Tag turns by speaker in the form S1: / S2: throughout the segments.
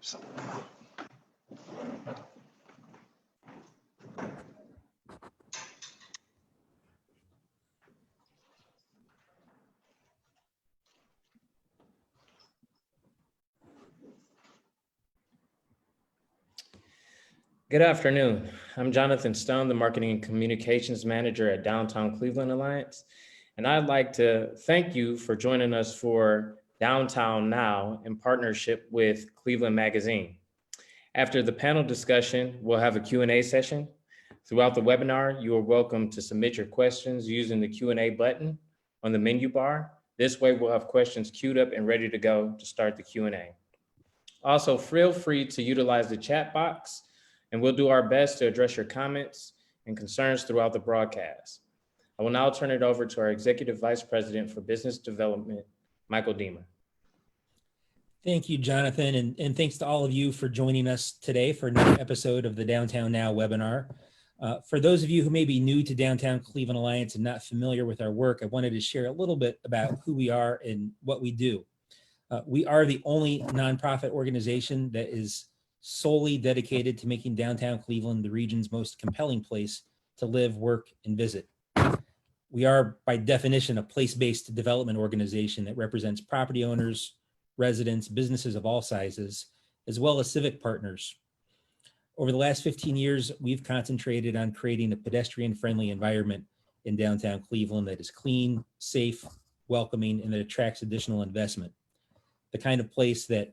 S1: Good afternoon. I'm Jonathan Stone, the Marketing and Communications Manager at Downtown Cleveland Alliance. And I'd like to thank you for joining us for Downtown Now in partnership with Cleveland Magazine. After the panel discussion, we'll have a Q&A session. Throughout the webinar, you are welcome to submit your questions using the Q&A button on the menu bar. This way we'll have questions queued up and ready to go to start the Q&A. Also, feel free to utilize the chat box, and we'll do our best to address your comments and concerns throughout the broadcast. I will now turn it over to our Executive Vice President for Business Development, Michael Diemer.
S2: Thank you, Jonathan, and thanks to all of you for joining us today for another episode of the Downtown Now webinar. For those of you who may be new to Downtown Cleveland Alliance and not familiar with our work, I wanted to share a little bit about who we are and what we do. We are the only nonprofit organization that is solely dedicated to making downtown Cleveland the region's most compelling place to live, work, and visit. We are, by definition, a place-based development organization that represents property owners, residents, businesses of all sizes, as well as civic partners. Over the last 15 years, we've concentrated on creating a pedestrian-friendly environment in downtown Cleveland that is clean, safe, welcoming, and that attracts additional investment. The kind of place that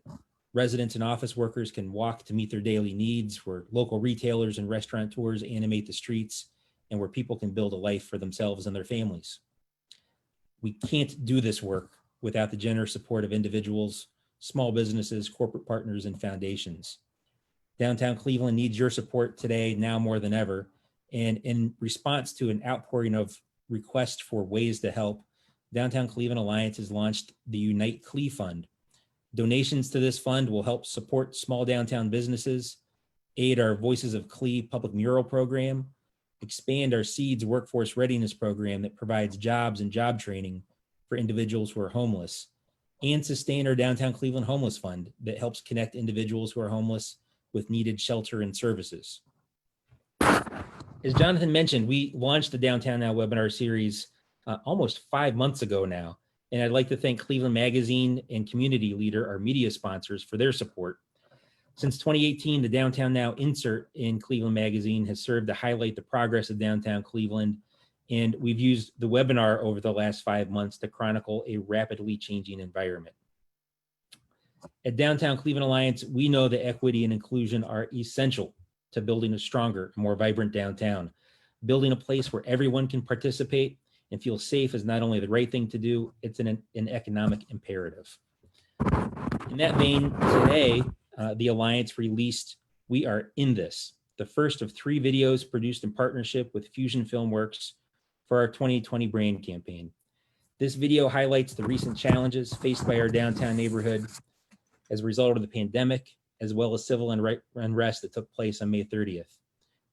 S2: residents and office workers can walk to meet their daily needs, where local retailers and restaurateurs animate the streets, and where people can build a life for themselves and their families. We can't do this work without the generous support of individuals, small businesses, corporate partners, and foundations. Downtown Cleveland needs your support today, now more than ever. And in response to an outpouring of requests for ways to help, Downtown Cleveland Alliance has launched the Unite CLE Fund. Donations to this fund will help support small downtown businesses, aid our Voices of CLE public mural program, expand our SEEDS workforce readiness program that provides jobs and job training for individuals who are homeless, and sustain our Downtown Cleveland Homeless Fund that helps connect individuals who are homeless with needed shelter and services. As Jonathan mentioned, we launched the Downtown Now webinar series almost 5 months ago now. And I'd like to thank Cleveland Magazine and Community Leader, our media sponsors, for their support. Since 2018, the Downtown Now insert in Cleveland Magazine has served to highlight the progress of downtown Cleveland. And we've used the webinar over the last 5 months to chronicle a rapidly changing environment. At Downtown Cleveland Alliance, we know that equity and inclusion are essential to building a stronger, more vibrant downtown. Building a place where everyone can participate and feel safe is not only the right thing to do, it's an economic imperative. In that vein, today, the Alliance released We Are In This, the first of 3 videos produced in partnership with Fusion Filmworks for our 2020 brand campaign. This video highlights the recent challenges faced by our downtown neighborhood as a result of the pandemic, as well as civil unrest that took place on May 30th.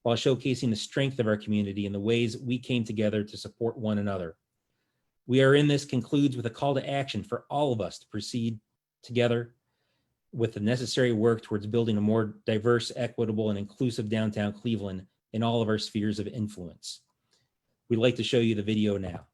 S2: While showcasing the strength of our community and the ways we came together to support one another. We Are In This concludes with a call to action for all of us to proceed together with the necessary work towards building a more diverse, equitable, and inclusive downtown Cleveland in all of our spheres of influence. We'd like to show you the video now.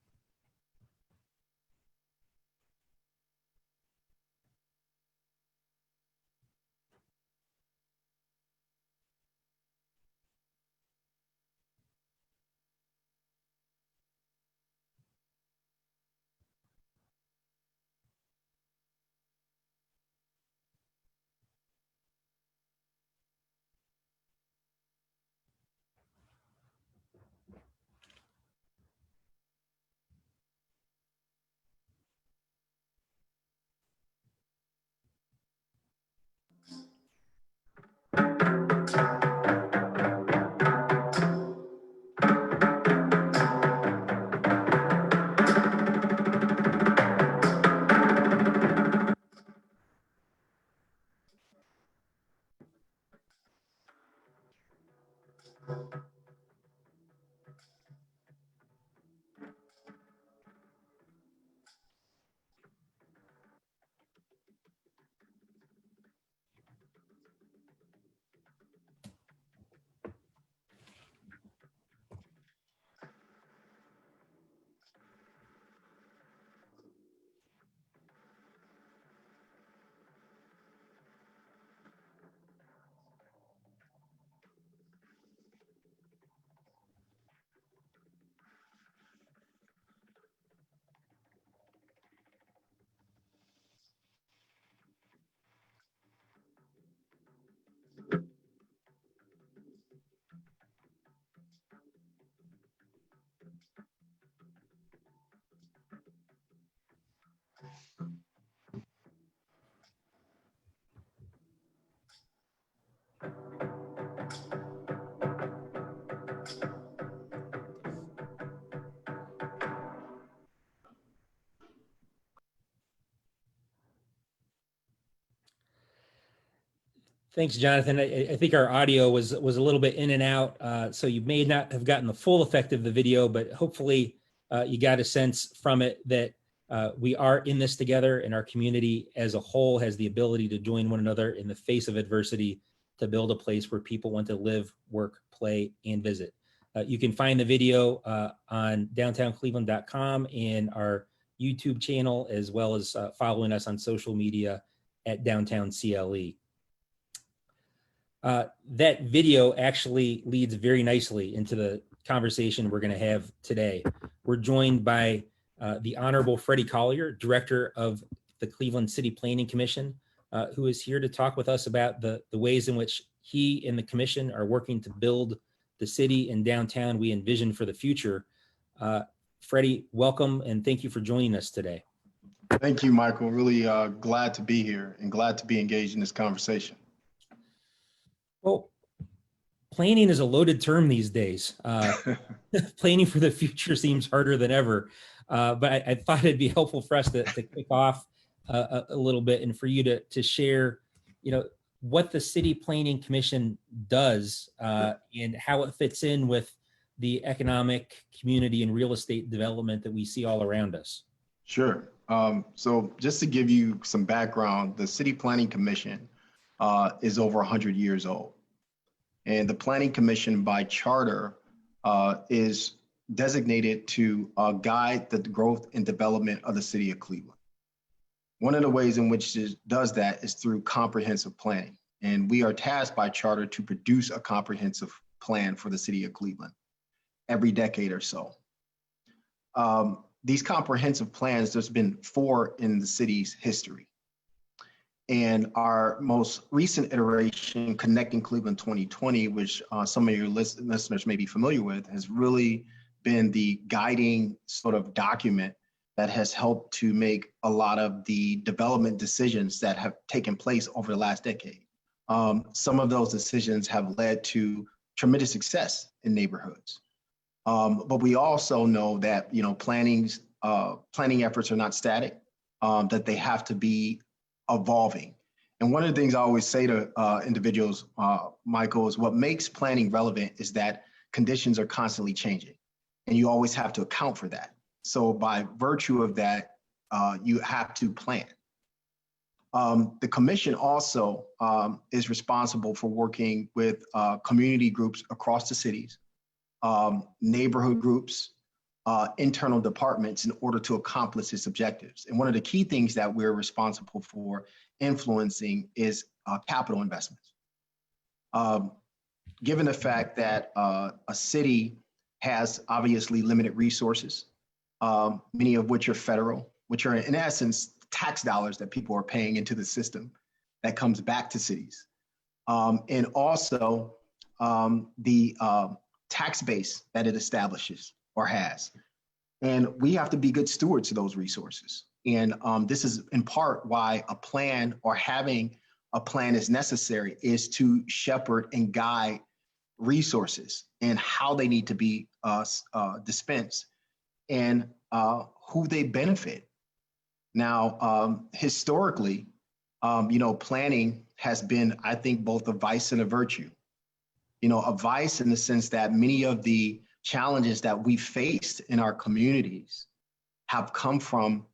S2: Thanks, Jonathan. I think our audio was a little bit in and out, so you may not have gotten the full effect of the video, but hopefully you got a sense from it that we are in this together, and our community as a whole has the ability to join one another in the face of adversity to build a place where people want to live, work, play, and visit. You can find the video on downtowncleveland.com and our YouTube channel, as well as following us on social media at Downtown CLE. That video actually leads very nicely into the conversation we're going to have today. We're joined by the Honorable Freddy Collier, Director of the Cleveland City Planning Commission, who is here to talk with us about the ways in which he and the commission are working to build the city and downtown we envision for the future. Freddie, welcome, and thank you for joining us today.
S3: Thank you, Michael. Really glad to be here and glad to be engaged in this conversation.
S2: Well, planning is a loaded term these days. Planning for the future seems harder than ever. But I thought it'd be helpful for us to kick off a little bit, and for you to share, what the City Planning Commission does and how it fits in with the economic, community, and real estate development that we see all around us.
S3: Sure. So just to give you some background, the City Planning Commission is over 100 years old. And the Planning Commission by charter is designated to guide the growth and development of the city of Cleveland. One of the ways in which it does that is through comprehensive planning. And we are tasked by charter to produce a comprehensive plan for the city of Cleveland every decade or so. These comprehensive plans, there's been 4 in the city's history. And our most recent iteration, Connecting Cleveland 2020, which some of your listeners may be familiar with, has really been the guiding sort of document that has helped to make a lot of the development decisions that have taken place over the last decade. Some of those decisions have led to tremendous success in neighborhoods. But we also know that planning efforts are not static, that they have to be evolving. And one of the things I always say to individuals, Michael, is what makes planning relevant is that conditions are constantly changing, and you always have to account for that. So by virtue of that, you have to plan. The commission also is responsible for working with community groups across the cities, neighborhood groups, internal departments in order to accomplish its objectives. And one of the key things that we're responsible for influencing is capital investments. Given the fact that a city has obviously limited resources, many of which are federal, which are in essence tax dollars that people are paying into the system that comes back to cities. And also the tax base that it establishes or has. And we have to be good stewards of those resources. And this is in part why a plan or having a plan is necessary, is to shepherd and guide resources and how they need to be dispensed and who they benefit. Now, historically, planning has been, I think, both a vice and a virtue. A vice in the sense that many of the challenges that we faced in our communities have come from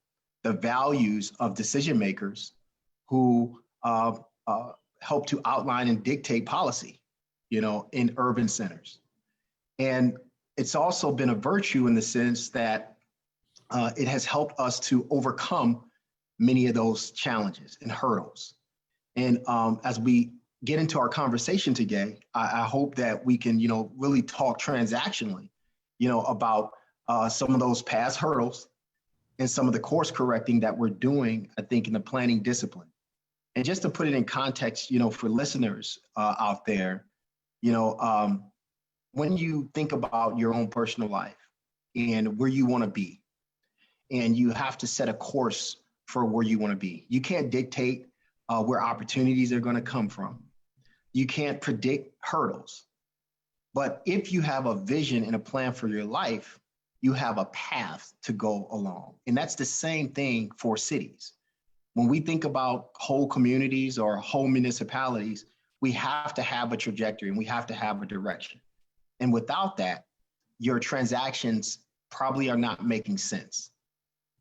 S3: the values of decision makers who help to outline and dictate policy, in urban centers. And it's also been a virtue in the sense that it has helped us to overcome many of those challenges and hurdles. And as we get into our conversation today, I hope that we can, really talk transactionally, about some of those past hurdles and some of the course correcting that we're doing, I think, in the planning discipline. And just to put it in context, for listeners out there, when you think about your own personal life and where you want to be, and you have to set a course for where you want to be, you can't dictate where opportunities are going to come from. You can't predict hurdles. But if you have a vision and a plan for your life, you have a path to go along. And that's the same thing for cities. When we think about whole communities or whole municipalities, we have to have a trajectory and we have to have a direction. And without that, your transactions probably are not making sense.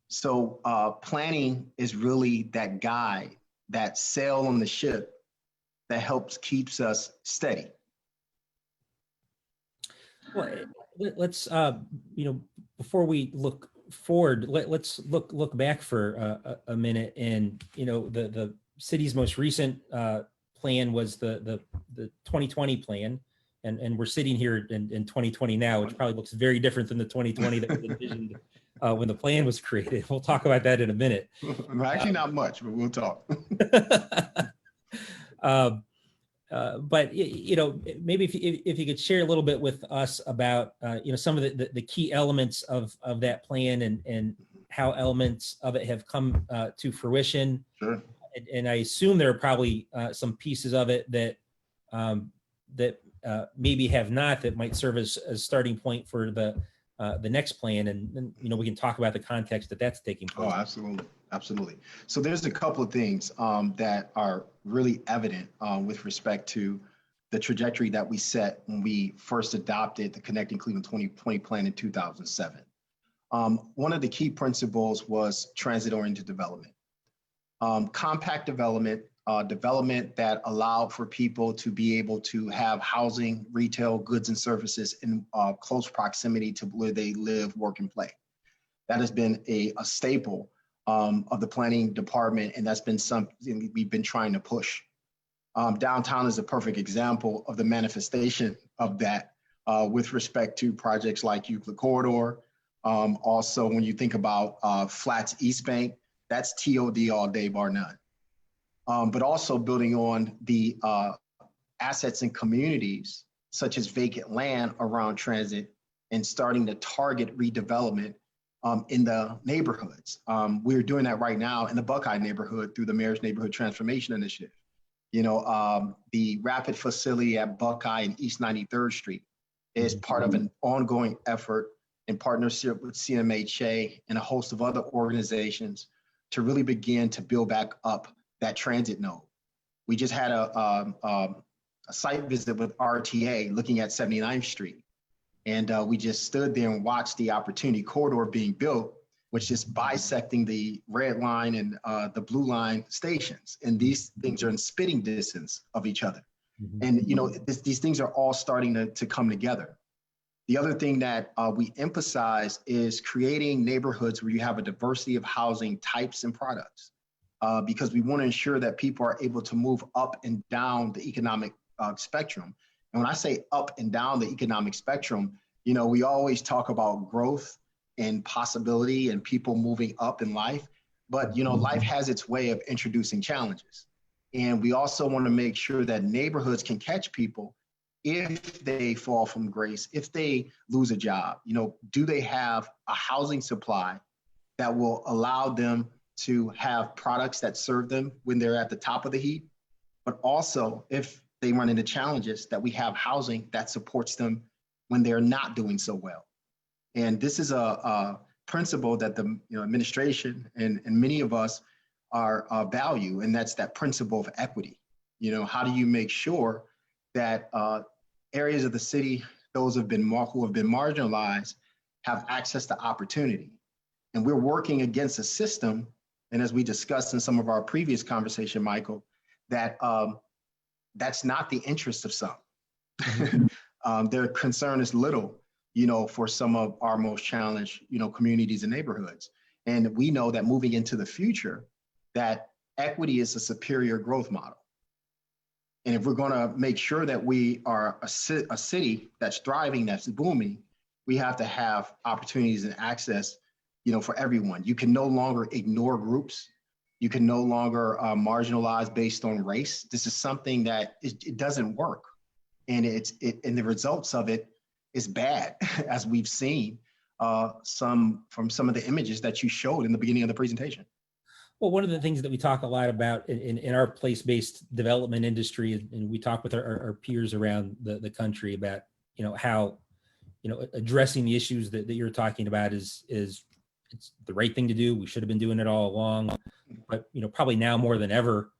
S3: So planning is really that guide, that sail on the ship that helps keeps us steady.
S2: Well, let's before we look forward, let's look back for a minute. And the city's most recent plan was the 2020 plan, and we're sitting here in 2020 now, which probably looks very different than the 2020 that was envisioned when the plan was created. We'll talk about that in a minute.
S3: Actually, not much, but we'll talk.
S2: But maybe if you could share a little bit with us about some of the key elements of that plan and how elements of it have come to fruition.
S3: Sure.
S2: And I assume there are probably some pieces of it that maybe have not, that might serve as a starting point for the next plan, and we can talk about the context that's taking place.
S3: Oh, absolutely. So there's a couple of things that are really evident with respect to the trajectory that we set when we first adopted the Connecting Cleveland 2020 plan in 2007. One of the key principles was transit-oriented development. Compact development, development that allowed for people to be able to have housing, retail, goods and services in close proximity to where they live, work, and play. That has been a staple of the planning department, and that's been something we've been trying to push. Downtown is a perfect example of the manifestation of that with respect to projects like Euclid Corridor. Also, when you think about Flats East Bank, that's TOD all day, bar none. But also building on the assets and communities, such as vacant land around transit, and starting to target redevelopment in the neighborhoods. We're doing that right now in the Buckeye neighborhood through the Mayor's Neighborhood Transformation Initiative. The rapid facility at Buckeye and East 93rd Street is part of an ongoing effort in partnership with CMHA and a host of other organizations to really begin to build back up that transit node. We just had a site visit with RTA looking at 79th Street. And we just stood there and watched the opportunity corridor being built, which is bisecting the red line and the blue line stations. And these things are in spitting distance of each other. And these things are all starting to come together. The other thing that we emphasize is creating neighborhoods where you have a diversity of housing types and products, because we want to ensure that people are able to move up and down the economic spectrum. And when I say up and down the economic spectrum, we always talk about growth and possibility and people moving up in life, but life has its way of introducing challenges. And we also want to make sure that neighborhoods can catch people if they fall from grace, if they lose a job. Do they have a housing supply that will allow them to have products that serve them when they're at the top of the heap, but also if they run into challenges, that we have housing that supports them when they're not doing so well. And this is a principle that the administration and many of us are value, and that's that principle of equity. How do you make sure that areas of the city, those who have been marginalized, have access to opportunity? And we're working against a system, and as we discussed in some of our previous conversation, Michael, that that's not the interest of some. Their concern is little, for some of our most challenged, communities and neighborhoods. And we know that moving into the future, that equity is a superior growth model. And if we're going to make sure that we are a city that's thriving, that's booming, we have to have opportunities and access, for everyone. You can no longer ignore groups. You can no longer marginalize based on race. This is something that it doesn't work. And and the results of it is bad, as we've seen from some of the images that you showed in the beginning of the presentation.
S2: Well, one of the things that we talk a lot about in our place-based development industry, and we talk with our peers around the country about, how, addressing the issues that you're talking about is it's the right thing to do. We should have been doing it all along, but, probably now more than ever,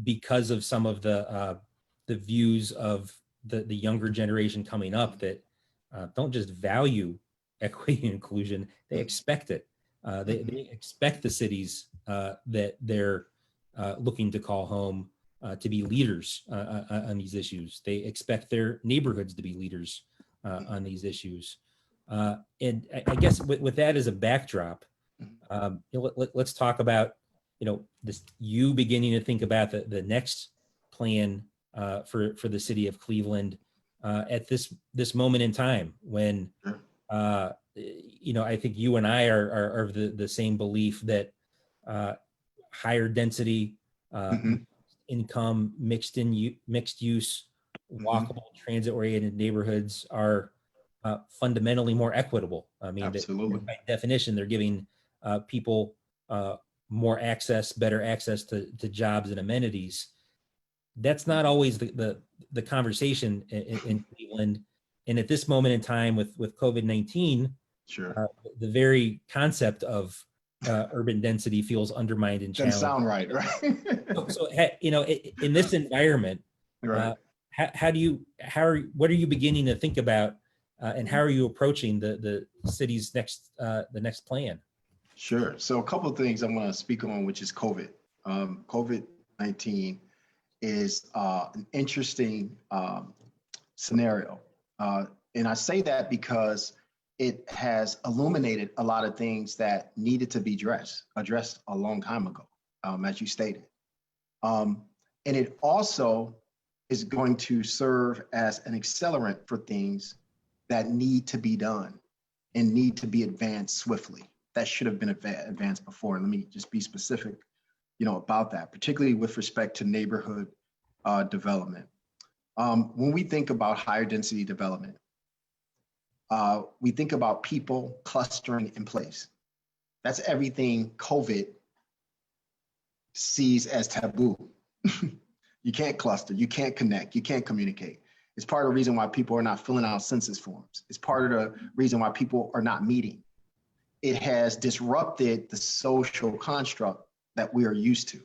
S2: because of some of the views of the younger generation coming up that don't just value equity and inclusion, they expect it. They expect the cities that they're looking to call home to be leaders on these issues. They expect their neighborhoods to be leaders on these issues. And I guess with that as a backdrop, let's talk about, this, you beginning to think about the next plan for the city of Cleveland at this moment in time when, I think you and I are of the same belief that higher density, income, mixed use, walkable, transit-oriented neighborhoods are fundamentally more equitable. I mean,
S3: Absolutely.
S2: by definition, they're giving people more access, better access to jobs and amenities. That's not always the conversation in Cleveland. And at this moment in time with COVID-19,
S3: Sure.
S2: the very concept of urban density feels undermined and challenged.
S3: Doesn't sound right, right?
S2: So, in this environment,
S3: Right.
S2: what are you beginning to think about, and how are you approaching the city's next plan?
S3: Sure. So a couple of things I want to speak on, which is COVID. COVID-19 is an interesting scenario. And I say that because it has illuminated a lot of things that needed to be addressed a long time ago, as you stated. And it also is going to serve as an accelerant for things that need to be done and need to be advanced swiftly. That should have been advanced before. And let me just be specific, about that, particularly with respect to neighborhood development. When we think about higher density development, we think about people clustering in place. That's everything COVID sees as taboo. You can't cluster, you can't connect, you can't communicate. It's part of the reason why people are not filling out census forms. It's part of the reason why people are not meeting. It has disrupted the social construct that we are used to.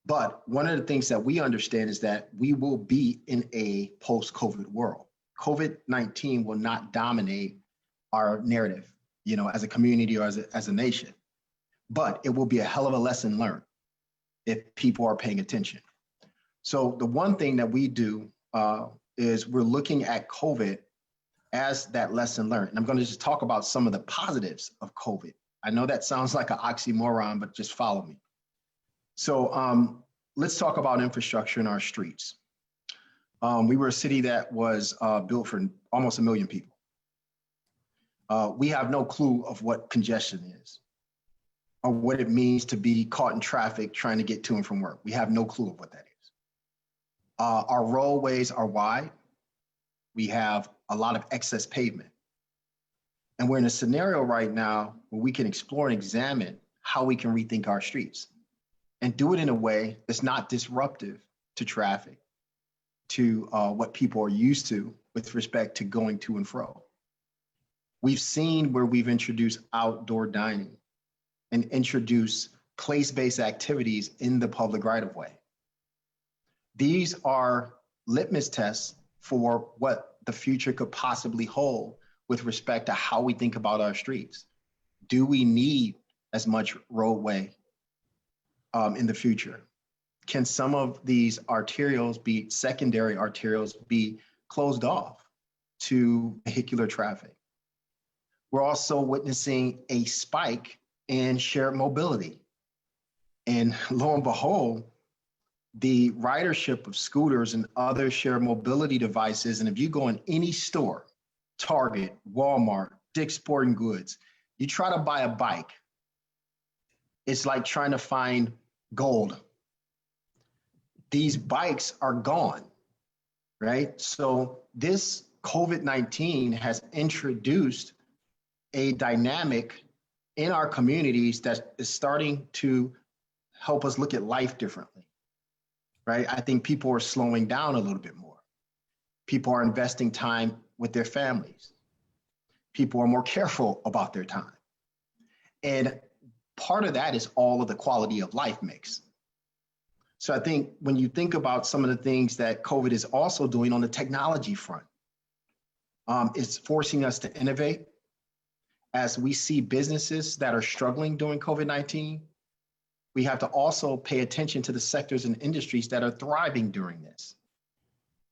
S3: But one of the things that we understand is that we will be in a post-COVID world. COVID-19 will not dominate our narrative, as a community or as a nation. But it will be a hell of a lesson learned if people are paying attention. So the one thing that we do is we're looking at COVID as that lesson learned. And I'm going to just talk about some of the positives of COVID. I know that sounds like an oxymoron, but just follow me. So let's talk about infrastructure in our streets. We were a city that was built for almost 1 million people. We have no clue of what congestion is or what it means to be caught in traffic trying to get to and from work. We have no clue of what that is. Our roadways are wide. We have a lot of excess pavement. And we're in a scenario right now where we can explore and examine how we can rethink our streets and do it in a way that's not disruptive to traffic, to what people are used to with respect to going to and fro. We've seen where we've introduced outdoor dining and introduced place-based activities in the public right-of-way. These are litmus tests for what the future could possibly hold with respect to how we think about our streets. Do we need as much roadway in the future? Can some of these arterials, be secondary arterials, be closed off to vehicular traffic? We're also witnessing a spike in shared mobility. And lo and behold, the ridership of scooters and other shared mobility devices, and if you go in any store, Target, Walmart, Dick's Sporting Goods, you try to buy a bike, it's like trying to find gold. These bikes are gone, right? So this COVID-19 has introduced a dynamic in our communities that is starting to help us look at life differently, right? I think people are slowing down a little bit more. People are investing time with their families. People are more careful about their time. And part of that is all of the quality of life mix. So I think when you think about some of the things that COVID is also doing on the technology front, it's forcing us to innovate. As we see businesses that are struggling during COVID-19, we have to also pay attention to the sectors and industries that are thriving during this.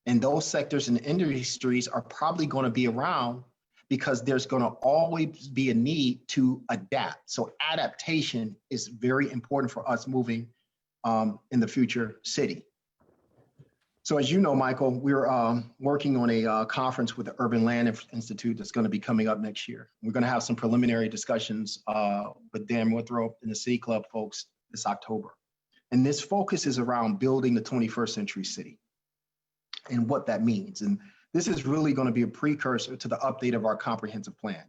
S3: And those sectors and industries are probably going to be around because there's going to always be a need to adapt. So adaptation is very important for us moving in the future city. So as you know, Michael, we're working on a conference with the Urban Land Institute that's going to be coming up next year. We're going to have some preliminary discussions with Dan Withrow and the City Club folks this October. And this focus is around building the 21st century city and what that means. And this is really going to be a precursor to the update of our comprehensive plan.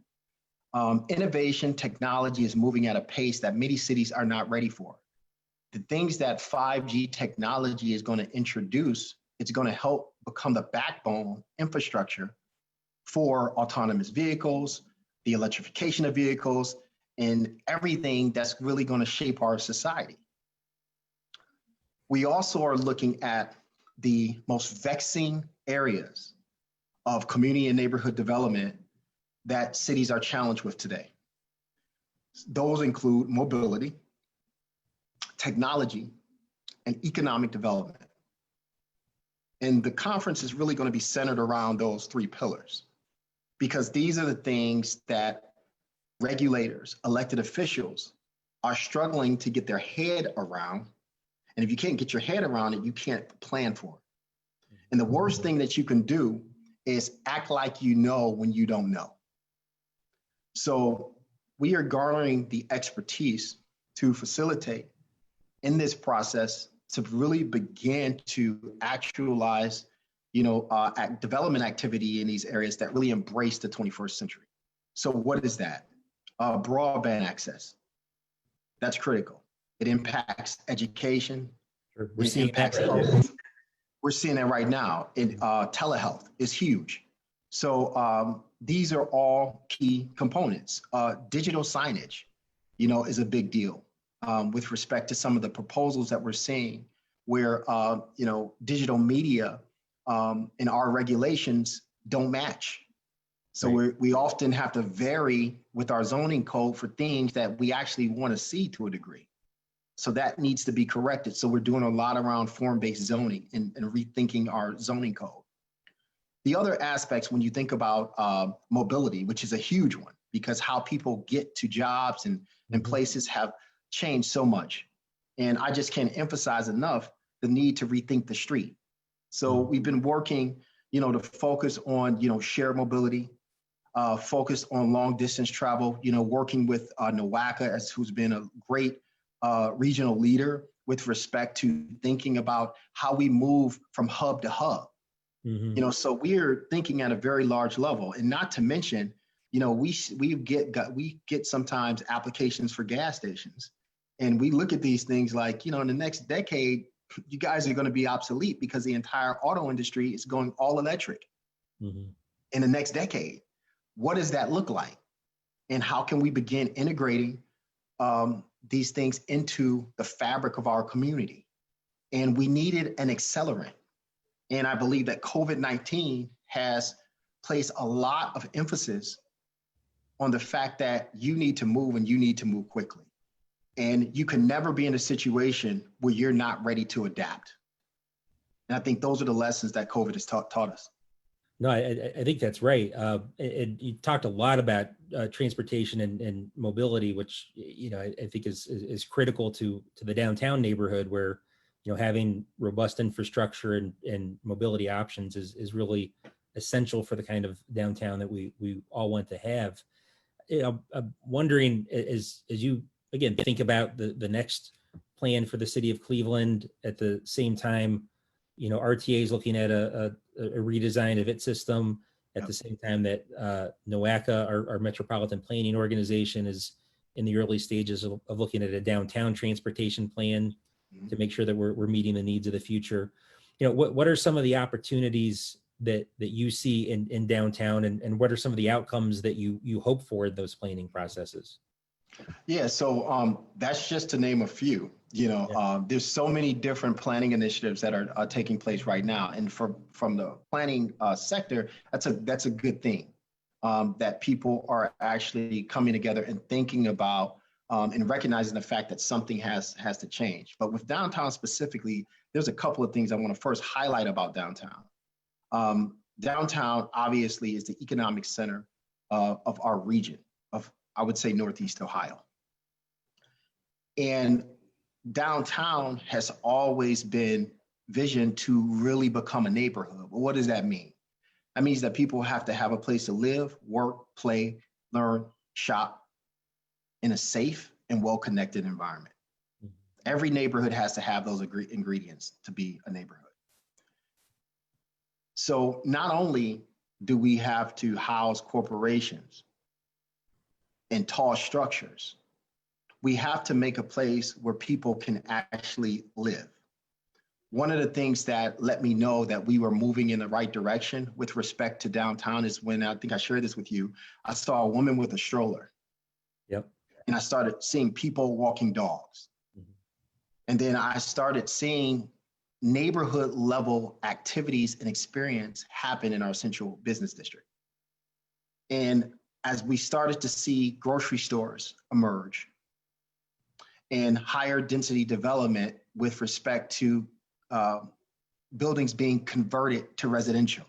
S3: Innovation, technology is moving at a pace that many cities are not ready for. The things that 5G technology is going to introduce, it's going to help become the backbone infrastructure for autonomous vehicles, the electrification of vehicles, and everything that's really going to shape our society. We also are looking at the most vexing areas of community and neighborhood development that cities are challenged with today. Those include mobility, technology, and economic development. And the conference is really going to be centered around those three pillars, because these are the things that regulators, elected officials are struggling to get their head around. And if you can't get your head around it, you can't plan for it. And the worst thing that you can do is act like you know when you don't know. So we are garnering the expertise to facilitate in this process to really begin to actualize, development activity in these areas that really embrace the 21st century. So what is that? Broadband access. That's critical. It impacts education.
S2: Sure. We're seeing that right now.
S3: We're seeing that right now. Telehealth is huge. So these are all key components. Digital signage, is a big deal. With respect to some of the proposals that we're seeing where, digital media and our regulations don't match. So
S2: Right.
S3: we often have to vary with our zoning code for things that we actually want to see to a degree. So that needs to be corrected. So we're doing a lot around form-based zoning and rethinking our zoning code. The other aspects, when you think about mobility, which is a huge one, because how people get to jobs and places have changed so much. And I just can't emphasize enough the need to rethink the street. So we've been working, to focus on, shared mobility, focused on long distance travel, working with NOACA, who's been a great regional leader with respect to thinking about how we move from hub to hub. So we're thinking at a very large level, and not to mention, we get sometimes applications for gas stations, and we look at these things like, in the next decade, you guys are going to be obsolete because the entire auto industry is going all electric in the next decade. What does that look like? And how can we begin integrating these things into the fabric of our community? And we needed an accelerant. And I believe that COVID-19 has placed a lot of emphasis on the fact that you need to move and you need to move quickly. And you can never be in a situation where you're not ready to adapt. And I think those are the lessons that COVID has taught us.
S2: No, I think that's right. You talked a lot about transportation and mobility, which, I think is critical to the downtown neighborhood, where, having robust infrastructure and mobility options is really essential for the kind of downtown that we all want to have. I'm wondering, as you, again, think about the next plan for the city of Cleveland, at the same time, RTA is looking at a redesign of its system at the same time that NOACA, our metropolitan planning organization, is in the early stages of looking at a downtown transportation plan to make sure that we're meeting the needs of the future. What are some of the opportunities that you see in downtown, and what are some of the outcomes that you hope for in those planning processes?
S3: Yeah, so that's just to name a few. There's so many different planning initiatives that are taking place right now, and from the planning sector, that's a good thing. That people are actually coming together and thinking about and recognizing the fact that something has to change. But with downtown specifically, there's a couple of things I want to first highlight about downtown. Downtown obviously is the economic center of our region of, I would say, Northeast Ohio. And downtown has always been visioned to really become a neighborhood. But what does that mean? That means that people have to have a place to live, work, play, learn, shop in a safe and well-connected environment. Every neighborhood has to have those ingredients to be a neighborhood. So not only do we have to house corporations and tall structures, we have to make a place where people can actually live. One of the things that let me know that we were moving in the right direction with respect to downtown is when, I think I shared this with you, I saw a woman with a stroller.
S2: Yep.
S3: And I started seeing people walking dogs. Mm-hmm. And then I started seeing neighborhood level activities and experience happen in our central business district. And as we started to see grocery stores emerge and higher density development with respect to buildings being converted to residential,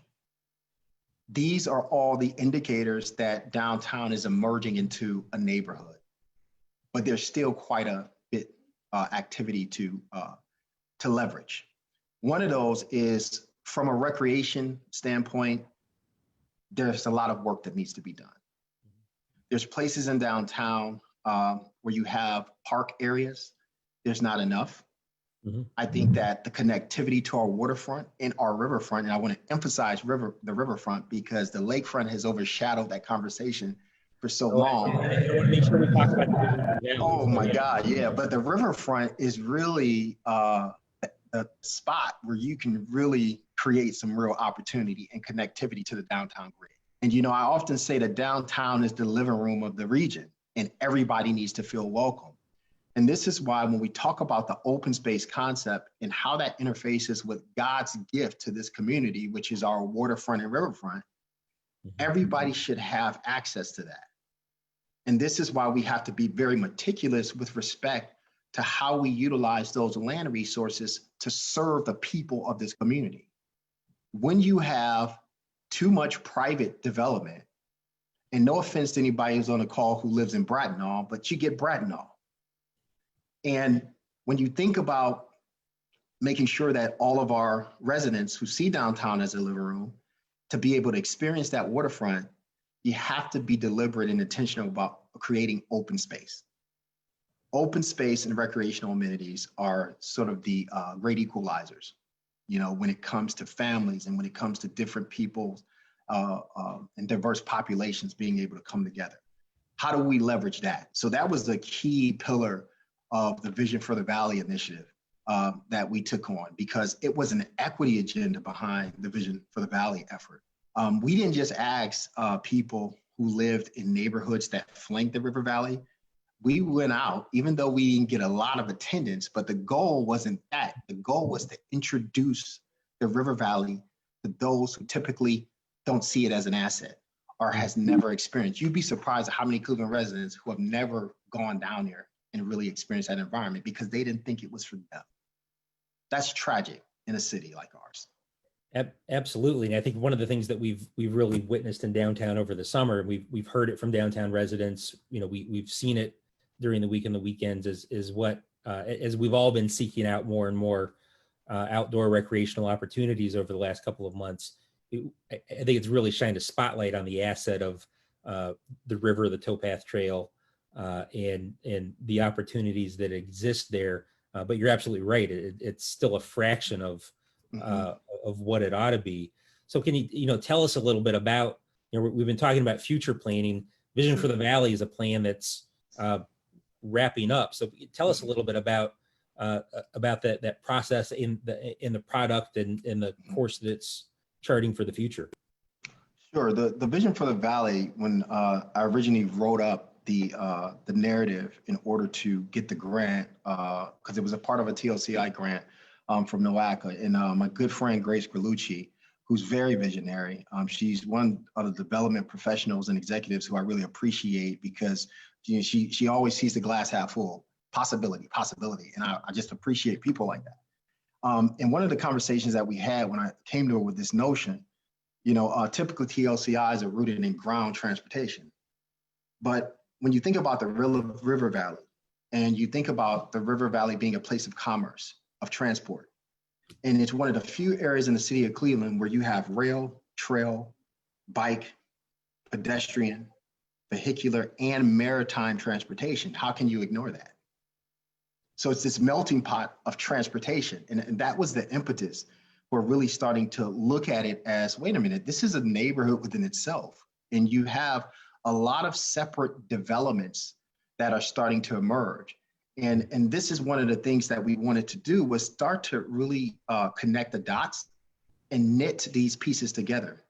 S3: these are all the indicators that downtown is emerging into a neighborhood. But there's still quite a bit activity to leverage. One of those is from a recreation standpoint, there's a lot of work that needs to be done. There's places in downtown where you have park areas. There's not enough. Mm-hmm. I think that the connectivity to our waterfront and our riverfront, and I want to emphasize the riverfront because the lakefront has overshadowed that conversation for so long.
S1: I want to make sure we talk about the vision.
S3: Oh my God, yeah. But the riverfront is really a spot where you can really create some real opportunity and connectivity to the downtown grid. And, I often say that downtown is the living room of the region and everybody needs to feel welcome. And this is why when we talk about the open space concept and how that interfaces with God's gift to this community, which is our waterfront and riverfront, everybody should have access to that. And this is why we have to be very meticulous with respect to how we utilize those land resources to serve the people of this community. When you have too much private development, and no offense to anybody who's on the call who lives in Bracknell, but you get Bracknell. And when you think about making sure that all of our residents who see downtown as a living room to be able to experience that waterfront, you have to be deliberate and intentional about creating open space. Open space and recreational amenities are sort of the great equalizers, when it comes to families and when it comes to different peoples and diverse populations being able to come together. How do we leverage that? So that was the key pillar of the Vision for the Valley initiative that we took on, because it was an equity agenda behind the Vision for the Valley effort. We didn't just ask people who lived in neighborhoods that flanked the River Valley. We went out, even though we didn't get a lot of attendance, but the goal wasn't that. The goal was to introduce the River Valley to those who typically don't see it as an asset or has never experienced. You'd be surprised at how many Cleveland residents who have never gone down there and really experienced that environment because they didn't think it was for them. That's tragic in a city like ours.
S2: Absolutely. And I think one of the things that we've really witnessed in downtown over the summer, we've heard it from downtown residents, we've seen it during the week and the weekends is what, as we've all been seeking out more and more outdoor recreational opportunities over the last couple of months. I think it's really shined a spotlight on the asset of the river, the towpath trail, and the opportunities that exist there. But you're absolutely right. It's still a fraction of what it ought to be. So can you tell us a little bit about, we've been talking about future planning. Vision for the Valley is a plan that's wrapping up. So tell us a little bit about that process in the product and in the course that's charting for the future.
S3: Sure. The Vision for the Valley, when I originally wrote up the narrative in order to get the grant, because it was a part of a TLCI grant from NOACA. And my good friend Grace Grelucci, who's very visionary. She's one of the development professionals and executives who I really appreciate, because she always sees the glass half full, possibility. And I just appreciate people like that. And one of the conversations that we had when I came to her with this notion, typically TLCIs are rooted in ground transportation. But when you think about the river valley, and you think about the river valley being a place of commerce, of transport, and it's one of the few areas in the city of Cleveland where you have rail, trail, bike, pedestrian, vehicular, and maritime transportation. How can you ignore that? So it's this melting pot of transportation. And that was the impetus for really starting to look at it as, wait a minute, this is a neighborhood within itself. And you have a lot of separate developments that are starting to emerge. And this is one of the things that we wanted to do, was start to really connect the dots and knit these pieces together.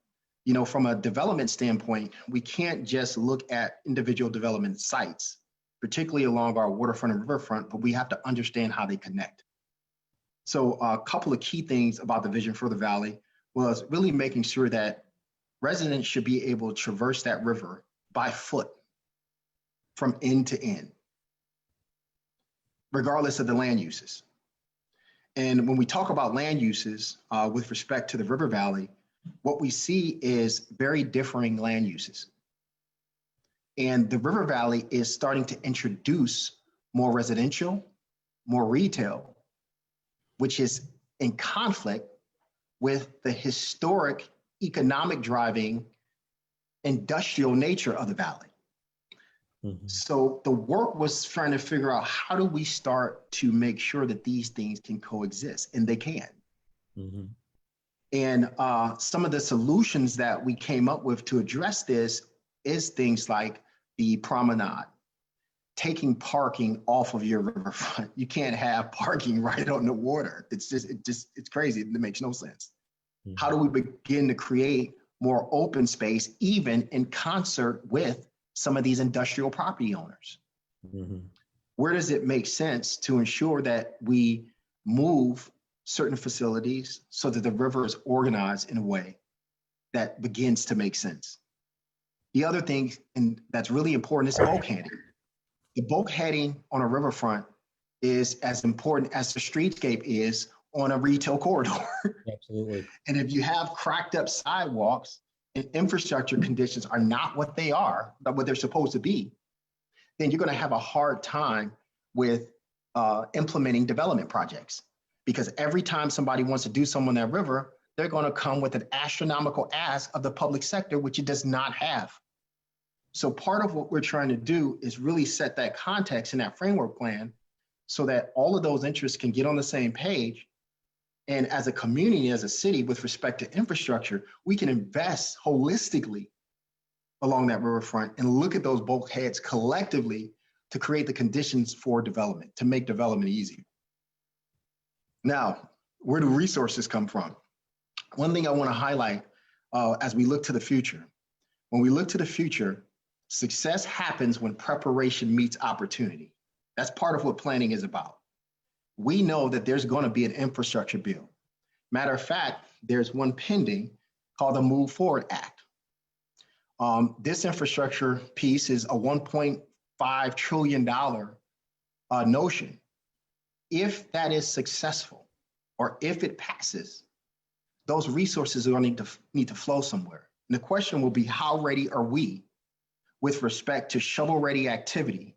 S3: From a development standpoint, we can't just look at individual development sites, particularly along our waterfront and riverfront, but we have to understand how they connect. So a couple of key things about the vision for the valley was really making sure that residents should be able to traverse that river by foot from end to end, regardless of the land uses. And when we talk about land uses with respect to the river valley, what we see is very differing land uses. And the river valley is starting to introduce more residential, more retail, which is in conflict with the historic economic driving industrial nature of the valley. Mm-hmm. So the work was trying to figure out, how do we start to make sure that these things can coexist? And they can. Mm-hmm. And some of the solutions that we came up with to address this is things like the promenade, taking parking off of your riverfront. You can't have parking right on the water. It's crazy. It makes no sense. Mm-hmm. How do we begin to create more open space, even in concert with some of these industrial property owners? Mm-hmm. Where does it make sense to ensure that we move certain facilities so that the river is organized in a way that begins to make sense? The other thing, and that's really important, is bulkheading. The bulkheading on a riverfront is as important as the streetscape is on a retail corridor. Absolutely. And if you have cracked up sidewalks and infrastructure conditions are not what they are, but what they're supposed to be, then you're going to have a hard time with implementing development projects. Because every time somebody wants to do something on that river, they're going to come with an astronomical ask of the public sector, which it does not have. So part of what we're trying to do is really set that context in that framework plan so that all of those interests can get on the same page. And as a community, as a city, with respect to infrastructure, we can invest holistically along that riverfront and look at those bulkheads collectively to create the conditions for development, to make development easier. Now, where do resources come from? One thing I want to highlight as we look to the future. When we look to the future, success happens when preparation meets opportunity. That's part of what planning is about. We know that there's going to be an infrastructure bill. Matter of fact, there's one pending called the Move Forward Act. This infrastructure piece is a $1.5 trillion notion. If that is successful, or if it passes, those resources are going to need to flow somewhere. And the question will be, how ready are we with respect to shovel-ready activity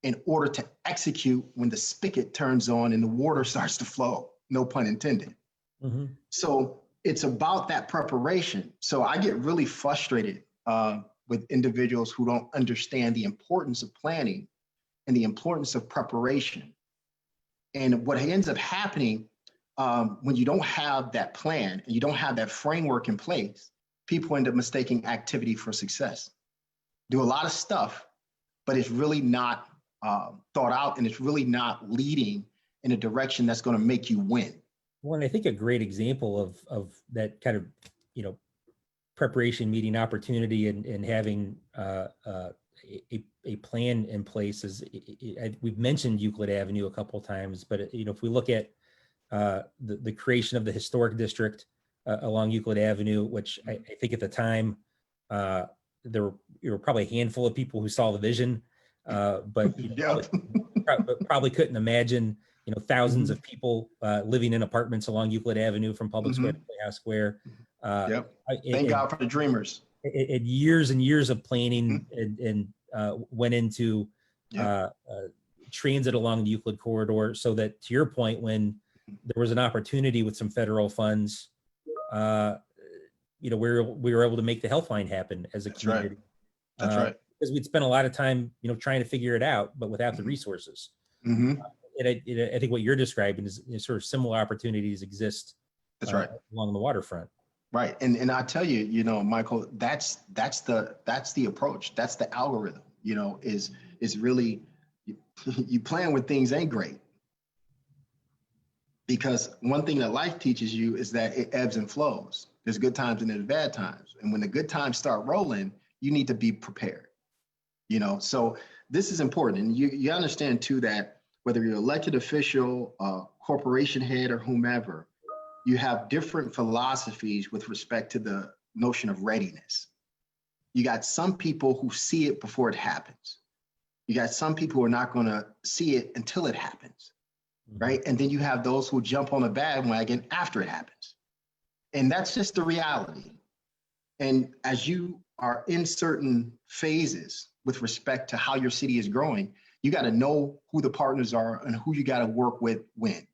S3: in order to execute when the spigot turns on and the water starts to flow, no pun intended. Mm-hmm. So it's about that preparation. So I get really frustrated with individuals who don't understand the importance of planning and the importance of preparation. And what ends up happening when you don't have that plan and you don't have that framework in place, people end up mistaking activity for success. Do a lot of stuff, but it's really not thought out, and it's really not leading in a direction that's going to make you win.
S2: Well, and I think a great example of that kind of, preparation meeting opportunity and having a plan in place is, we've mentioned Euclid Avenue a couple of times, but if we look at the creation of the historic district along Euclid Avenue, which I think at the time there were probably a handful of people who saw the vision, but probably couldn't imagine thousands of people living in apartments along Euclid Avenue from Public Square to Playhouse Square.
S3: Thank God for the dreamers.
S2: It years and years of planning and went into transit along the Euclid corridor, so that, to your point, when there was an opportunity with some federal funds, we were able to make the Helpline happen as a community.
S3: That's right.
S2: Because we'd spent a lot of time, trying to figure it out, but without the resources. And I think what you're describing is sort of similar opportunities exist.
S3: That's right.
S2: Along the waterfront.
S3: Right. And I tell you, Michael, that's the approach. That's the algorithm, is really, you plan when things ain't great. Because one thing that life teaches you is that it ebbs and flows. There's good times and there's bad times. And when the good times start rolling, you need to be prepared. So this is important. And you understand too, that whether you're elected official, corporation head, or whomever, you have different philosophies with respect to the notion of readiness. You got some people who see it before it happens. You got some people who are not going to see it until it happens, right? And then you have those who jump on the bandwagon after it happens. And that's just the reality. And as you are in certain phases with respect to how your city is growing, you got to know who the partners are and who you got to work with when.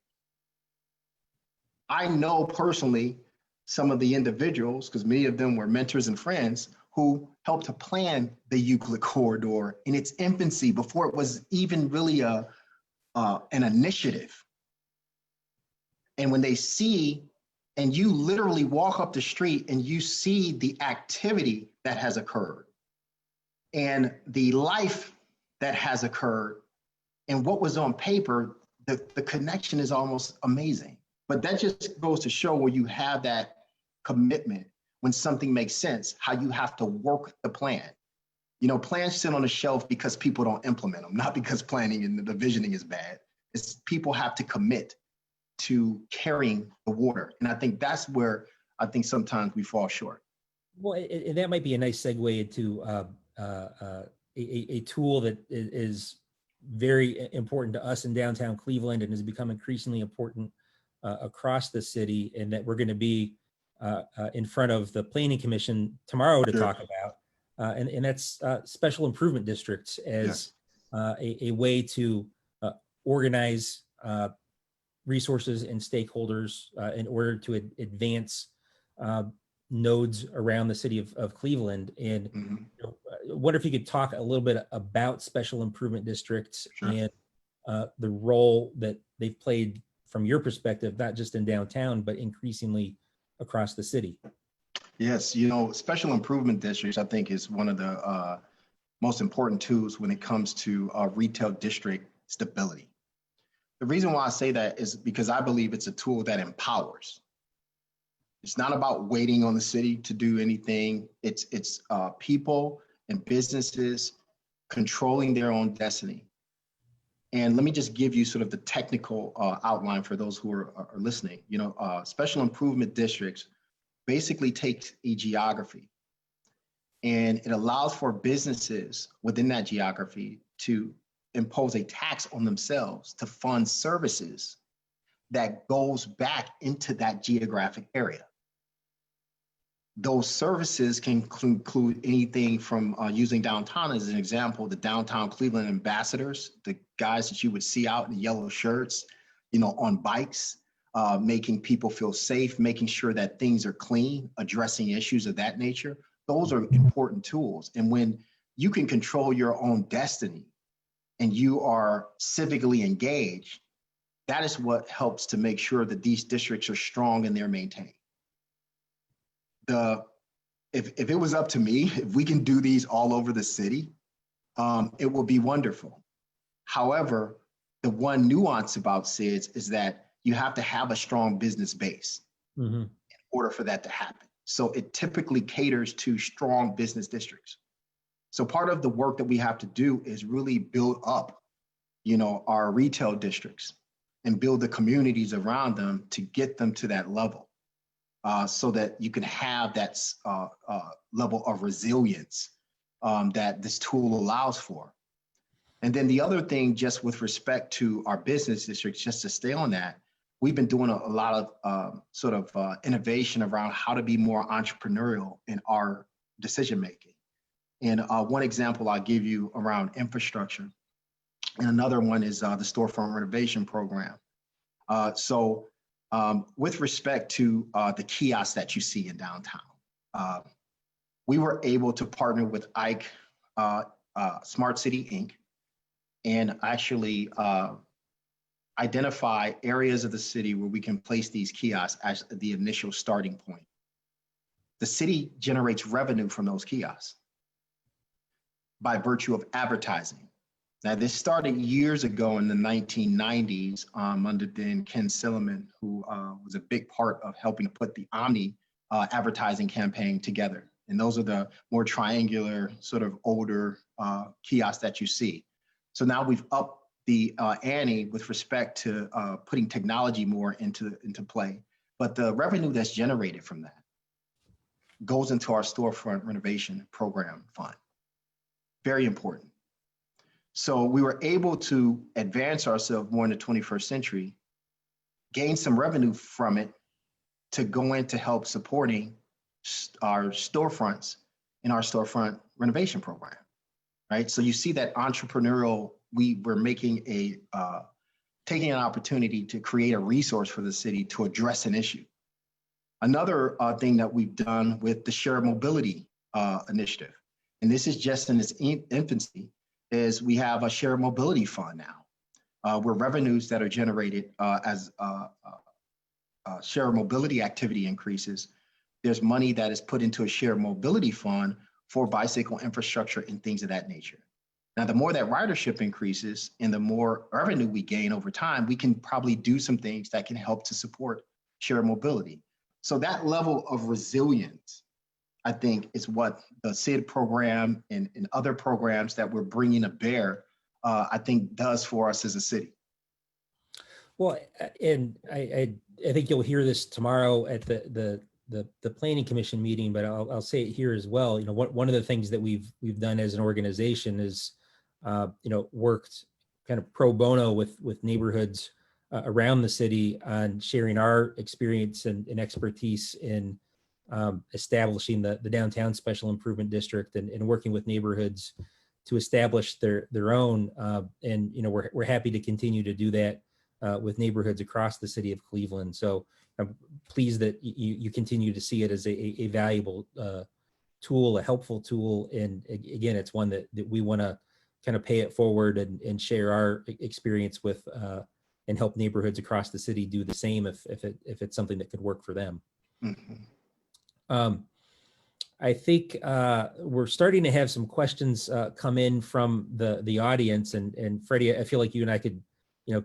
S3: I know personally some of the individuals, because many of them were mentors and friends, who helped to plan the Euclid corridor in its infancy before it was even really an initiative. And when they see, and you literally walk up the street and you see the activity that has occurred and the life that has occurred and what was on paper, the connection is almost amazing. But that just goes to show where you have that commitment when something makes sense, how you have to work the plan. Plans sit on the shelf because people don't implement them, not because planning and the visioning is bad. It's people have to commit to carrying the water. And I think that's where I think sometimes we fall short.
S2: Well, and that might be a nice segue into a tool that is very important to us in downtown Cleveland and has become increasingly important across the city, and that we're going to be in front of the Planning Commission tomorrow to talk about, and that's special improvement districts as a way to organize resources and stakeholders in order to advance nodes around the city of Cleveland. And I wonder if you could talk a little bit about special improvement districts and the role that they've played from your perspective, not just in downtown, but increasingly across the city.
S3: Yes, special improvement districts, I think, is one of the most important tools when it comes to retail district stability. The reason why I say that is because I believe it's a tool that empowers. It's not about waiting on the city to do anything. It's people and businesses controlling their own destiny. And let me just give you sort of the technical outline for those who are listening. Special improvement districts basically take a geography, and it allows for businesses within that geography to impose a tax on themselves to fund services that goes back into that geographic area. Those services can include anything from using downtown as an example, the downtown Cleveland ambassadors, the guys that you would see out in yellow shirts, on bikes, making people feel safe, making sure that things are clean, addressing issues of that nature. Those are important tools. And when you can control your own destiny and you are civically engaged, that is what helps to make sure that these districts are strong and they're maintained. If it was up to me, if we can do these all over the city, it will be wonderful. However, the one nuance about SIDS is that you have to have a strong business base in order for that to happen. So it typically caters to strong business districts. So part of the work that we have to do is really build up, our retail districts and build the communities around them to get them to that level, so that you can have that level of resilience that this tool allows for. And then the other thing, just with respect to our business districts, just to stay on that, we've been doing a lot of innovation around how to be more entrepreneurial in our decision making. And one example I'll give you around infrastructure, and another one is the storefront renovation program. With respect to the kiosks that you see in downtown, we were able to partner with Ike Smart City Inc. and actually identify areas of the city where we can place these kiosks as the initial starting point. The city generates revenue from those kiosks by virtue of advertising. Now, this started years ago in the 1990s under then Ken Silliman, who was a big part of helping to put the Omni advertising campaign together. And those are the more triangular, sort of older kiosks that you see. So now we've upped the ante with respect to putting technology more into play. But the revenue that's generated from that goes into our storefront renovation program fund. Very important. So we were able to advance ourselves more in the 21st century, gain some revenue from it to go into help supporting our storefronts in our storefront renovation program, right? So you see that entrepreneurial, we were making taking an opportunity to create a resource for the city to address an issue. Another thing that we've done with the shared mobility initiative, and this is just in its infancy, is we have a shared mobility fund now, where revenues that are generated as shared mobility activity increases, there's money that is put into a shared mobility fund for bicycle infrastructure and things of that nature. Now, the more that ridership increases and the more revenue we gain over time, we can probably do some things that can help to support shared mobility. So that level of resilience, I think, is what the SID program and other programs that we're bringing to bear, I think, does for us as a city.
S2: Well, and I think you'll hear this tomorrow at the Planning Commission meeting, but I'll say it here as well. One of the things that we've done as an organization is, worked kind of pro bono with neighborhoods around the city on sharing our experience and expertise in establishing the downtown special improvement district and working with neighborhoods to establish their own. And we're happy to continue to do that with neighborhoods across the city of Cleveland. So I'm pleased that you continue to see it as a valuable tool, a helpful tool. And again, it's one that we want to kind of pay it forward and share our experience with and help neighborhoods across the city do the same if it's something that could work for them. Mm-hmm. I think we're starting to have some questions come in from the audience, and Freddie, I feel like you and I could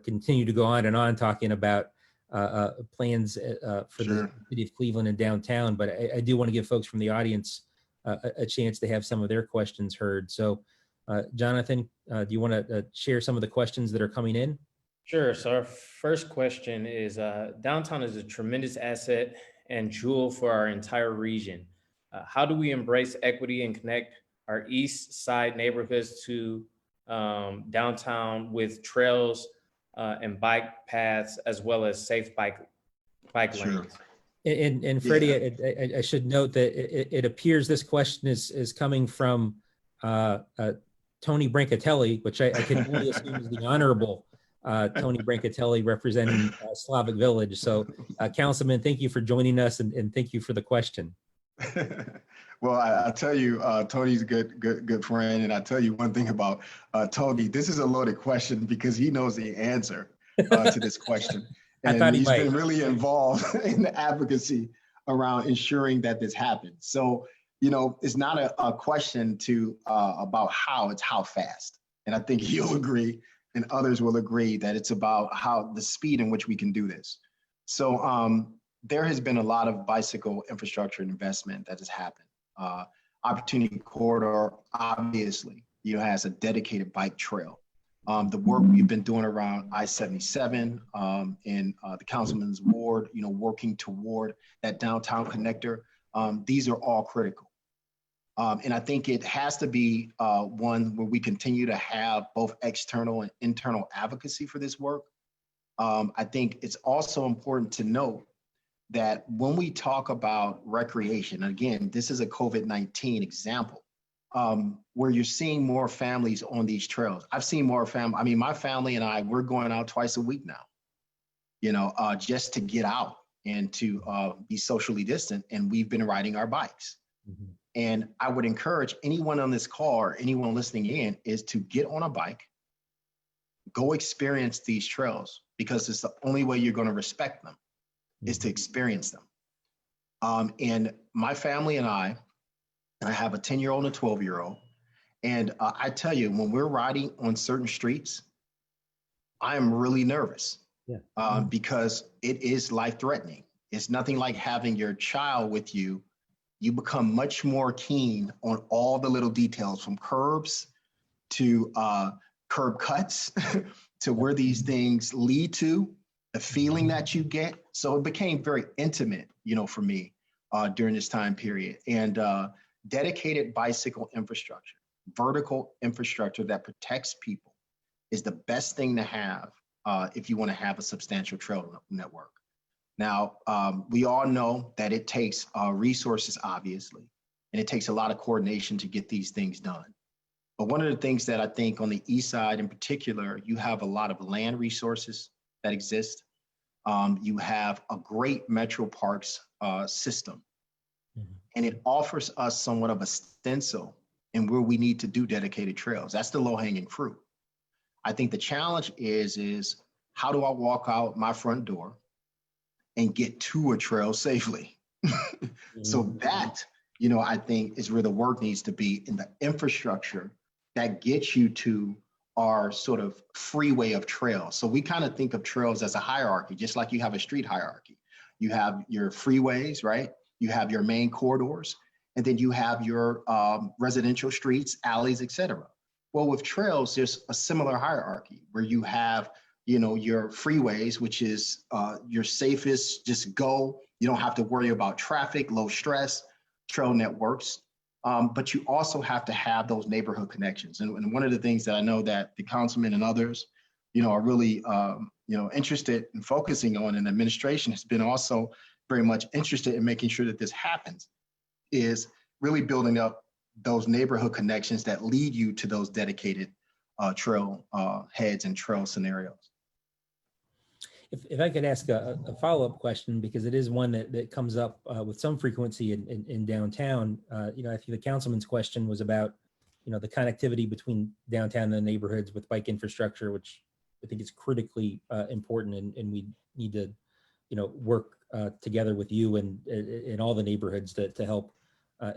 S2: continue to go on and on talking about plans for the city of Cleveland and downtown, but I do want to give folks from the audience a chance to have some of their questions heard. So Jonathan, do you want to share some of the questions that are coming in?
S1: Sure. So our first question is, downtown is a tremendous asset and jewel for our entire region. How do we embrace equity and connect our east side neighborhoods to downtown with trails and bike paths, as well as safe bike lanes?
S2: And Freddie, I should note that it appears this question is coming from Tony Brancatelli, which I can only assume is the Honorable Tony Brancatelli representing Slavic Village. So Councilman, thank you for joining us and thank you for the question.
S3: Well, I tell you, Tony's a good friend. And I tell you one thing about Tony, this is a loaded question because he knows the answer to this question. And he's been really involved in the advocacy around ensuring that this happens. So, it's not a question about how, it's how fast. And I think he'll agree and others will agree that it's about how the speed in which we can do this. So there has been a lot of bicycle infrastructure investment that has happened. Opportunity Corridor, obviously, has a dedicated bike trail. The work we've been doing around I-77 in the councilman's ward, working toward that downtown connector, these are all critical. And I think it has to be one where we continue to have both external and internal advocacy for this work. I think it's also important to note that when we talk about recreation, again, this is a COVID-19 example, where you're seeing more families on these trails. I've seen more my family and we're going out twice a week now, just to get out and to be socially distant, and we've been riding our bikes. Mm-hmm. And I would encourage anyone on this call or anyone listening in is to get on a bike, go experience these trails, because it's the only way you're going to respect them, is to experience them. And my family and I have a 10-year-old and a 12-year-old. And I tell you, when we're riding on certain streets, I am really nervous because it is life-threatening. It's nothing like having your child with you. You become much more keen on all the little details, from curbs to curb cuts to where these things lead to, the feeling that you get. So it became very intimate, for me during this time period. And dedicated bicycle infrastructure, vertical infrastructure that protects people is the best thing to have if you want to have a substantial trail network. Now, we all know that it takes resources, obviously, and it takes a lot of coordination to get these things done. But one of the things that I think on the east side in particular, you have a lot of land resources that exist. You have a great metro parks system, and it offers us somewhat of a stencil in where we need to do dedicated trails. That's the low-hanging fruit. I think the challenge is how do I walk out my front door and get to a trail safely? So that, I think is where the work needs to be, in the infrastructure that gets you to our sort of freeway of trails. So we kind of think of trails as a hierarchy, just like you have a street hierarchy. You have your freeways, right? You have your main corridors, and then you have your residential streets, alleys, et cetera. Well, with trails, there's a similar hierarchy where you have, your freeways, which is your safest, just go. You don't have to worry about traffic, low stress, trail networks. But you also have to have those neighborhood connections. And one of the things that I know that the councilman and others, are really, interested in focusing on, and administration has been also very much interested in making sure that this happens, is really building up those neighborhood connections that lead you to those dedicated trail heads and trail scenarios.
S2: If I could ask a follow-up question, because it is one that comes up with some frequency in downtown. I think the councilman's question was about, the connectivity between downtown and the neighborhoods with bike infrastructure, which I think is critically important, and we need to, work together with you and in all the neighborhoods to help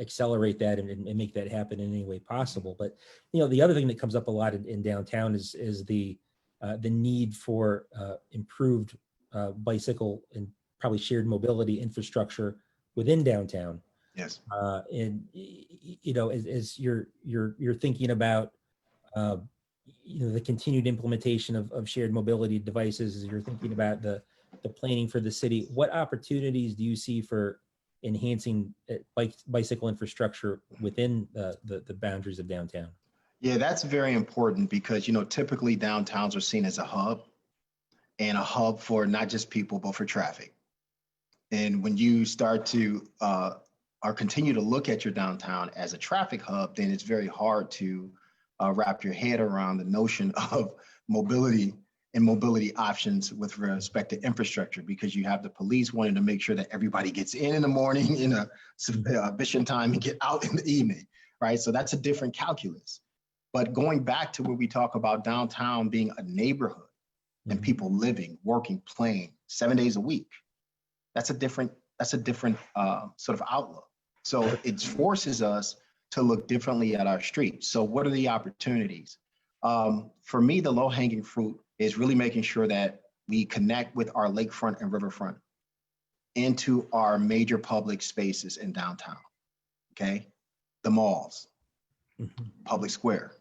S2: accelerate that and make that happen in any way possible. But, the other thing that comes up a lot in downtown is the need for improved bicycle and probably shared mobility infrastructure within downtown.
S3: Yes.
S2: And as you're thinking about the continued implementation of shared mobility devices, as you're thinking about the planning for the city, what opportunities do you see for enhancing bicycle infrastructure within the boundaries of downtown?
S3: Yeah, that's very important because, typically downtowns are seen as a hub, and a hub for not just people, but for traffic. And when you start to or continue to look at your downtown as a traffic hub, then it's very hard to wrap your head around the notion of mobility and mobility options with respect to infrastructure, because you have the police wanting to make sure that everybody gets in the morning in a sufficient time and get out in the evening, right? So that's a different calculus. But going back to where we talk about downtown being a neighborhood and people living, working, playing 7 days a week, that's a different sort of outlook. So it forces us to look differently at our streets. So what are the opportunities? For me, the low-hanging fruit is really making sure that we connect with our lakefront and riverfront into our major public spaces in downtown, okay? The malls, public square,